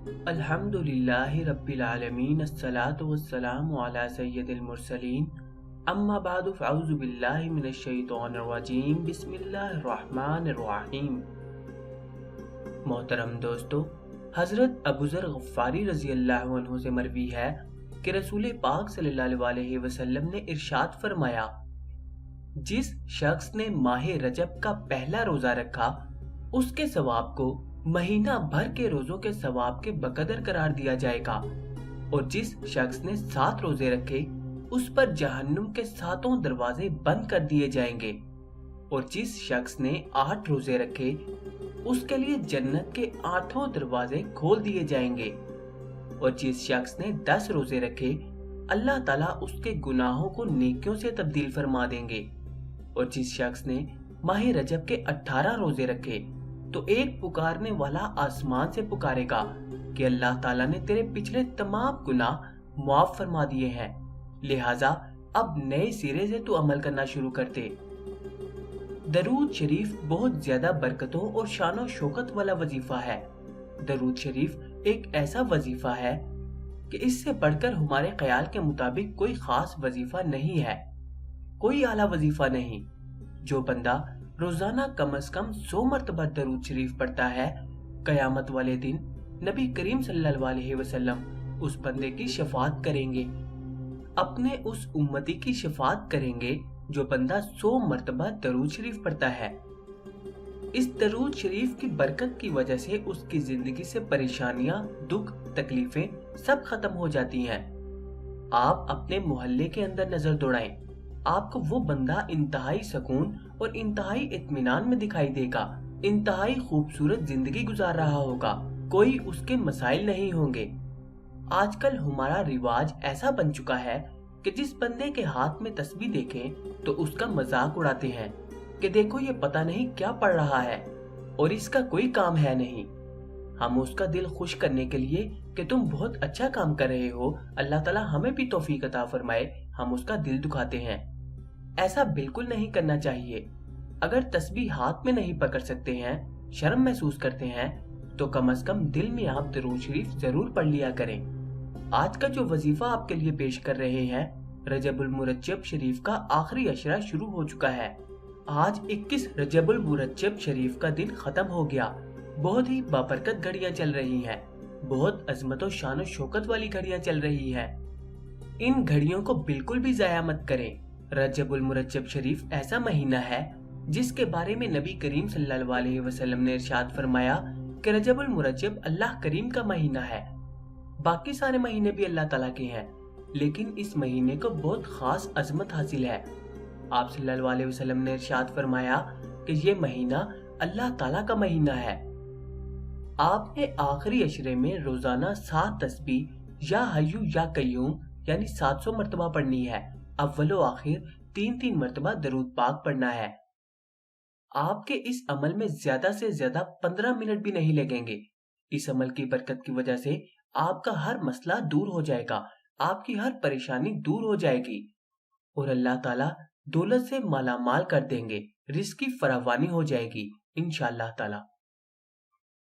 अल्हम्दुलिल्लाहि रब्बिल आलमीन अस्सलातु वस्सलामु अला सय्यदिल मुरसलीन अम्मा बादु फ़अऊज़ु बिल्लाहि मिनश शैतानिर रजीम बिस्मिल्लाहिर रहमानिर रहीम। मोहतरम दोस्तों, हज़रत अबू ज़र गफ़ारी रज़ी अल्लाहु अन्हु से मरवी है कि रसूल पाक सल्लल्लाहु अलैहि वसल्लम ने इरशाद फरमाया, जिस शख्स ने माह रजब का पहला रोजा रखा उसके सवाब को महीना भर के रोजों के सवाब के बकदर करार दिया जाएगा, और जिस शख्स ने 7 रोजे रखे उस पर जहन्नुम के 7 दरवाजे बंद कर दिए जाएंगे, और जिस शख्स ने 8 रोजे रखे उसके लिए जन्नत के 8 दरवाजे खोल दिए जाएंगे, और जिस शख्स ने 10 रोजे रखे अल्लाह ताला उसके गुनाहों को नेकियों से तब्दील फरमा देंगे, और जिस शख्स ने माह रजब के 18 रोजे रखे तो एक पुकारने वाला आसमान से पुकारेगा कि अल्लाह ताला ने तेरे पिछले तमाम गुनाह मुआफ फरमा दिए हैं, लिहाजा अब नए सिरे से तू अमल करना शुरू कर दे। दरूद शरीफ बहुत ज्यादा बरकतों और शानो शौकत वाला वजीफा है। दरूद शरीफ एक ऐसा वजीफा है कि इससे बढ़कर हमारे ख्याल के मुताबिक कोई खास वजीफा नहीं है, कोई आला वजीफा नहीं। जो बंदा रोजाना कम से कम 100 मरतबा दरूद शरीफ पढ़ता है, कयामत वाले दिन नबी करीम सल्लल्लाहु अलैहि वसल्लम उस बंदे की शफाअत करेंगे, अपने उस उम्मती की शफाअत करेंगे जो बंदा 100 मरतबा दरूद शरीफ पढ़ता है। इस दरूद शरीफ की बरकत की वजह से उसकी जिंदगी से परेशानियां, दुख, तकलीफें सब खत्म हो जाती हैं। आप अपने मोहल्ले के अंदर नजर दौड़ाएं, आपको वो बंदा इंतहाई सुकून और इंतहाई इत्मीनान में दिखाई देगा, इंतहाई खूबसूरत जिंदगी गुजार रहा होगा, कोई उसके मसाइल नहीं होंगे। आजकल हमारा रिवाज ऐसा बन चुका है कि जिस बंदे के हाथ में तस्बीह देखें तो उसका मजाक उड़ाते हैं कि देखो ये पता नहीं क्या पढ़ रहा है और इसका कोई काम है नहीं। हम उसका दिल खुश करने के लिए कि तुम बहुत अच्छा काम कर रहे हो, अल्लाह ताला हमें भी तौफीक अता फरमाए, हम उसका दिल दुखाते हैं। ऐसा बिल्कुल नहीं करना चाहिए। अगर तस्बीह हाथ में नहीं पकड़ सकते हैं, शर्म महसूस करते हैं, तो कम से कम दिल में आप दरूद शरीफ जरूर पढ़ लिया करें। आज का जो वजीफा आपके लिए पेश कर रहे हैं, रजबुल मुरज्जब शरीफ का आखिरी अशरा शुरू हो चुका है। आज 21 रजबुल मुरज्जब शरीफ का दिन खत्म हो गया। बहुत ही बाबरकत घड़ियां चल रही हैं, बहुत अजमत और शान और शौकत वाली घड़ियां चल रही हैं। इन घड़ियों को बिल्कुल भी जाया मत करें। रजबुल मुरज्जब शरीफ ऐसा महीना है जिसके बारे में नबी करीम सल्लल्लाहु अलैहि वसल्लम ने इरशाद फरमाया कि रजबुल मुरज्जब अल्लाह करीम का महीना है। बाकी सारे महीने भी अल्लाह ताला के हैं, लेकिन इस महीने को बहुत खास अजमत हासिल है। आप सल्लल्लाहु अलैहि वसल्लम ने इरशाद फरमाया कि ये महीना अल्लाह ताला का महीना है। आपने आखिरी अशरे में रोजाना 7 तस्बीह या हय्यू या कय्यूम यानी 700 मरतबा पढ़नी है। अव्वलो आखिर 3-3 मरतबा दरूद पाक पढ़ना है। आपके इस अमल में ज्यादा से ज्यादा 15 मिनट भी नहीं लगेंगे। इस अमल की बरकत की वजह से आपका हर मसला दूर हो जाएगा, आपकी हर परेशानी दूर हो जाएगी, और अल्लाह ताला दौलत से मालामाल कर देंगे, रिज़्क की फरावानी हो जाएगी इंशाअल्लाह ताला।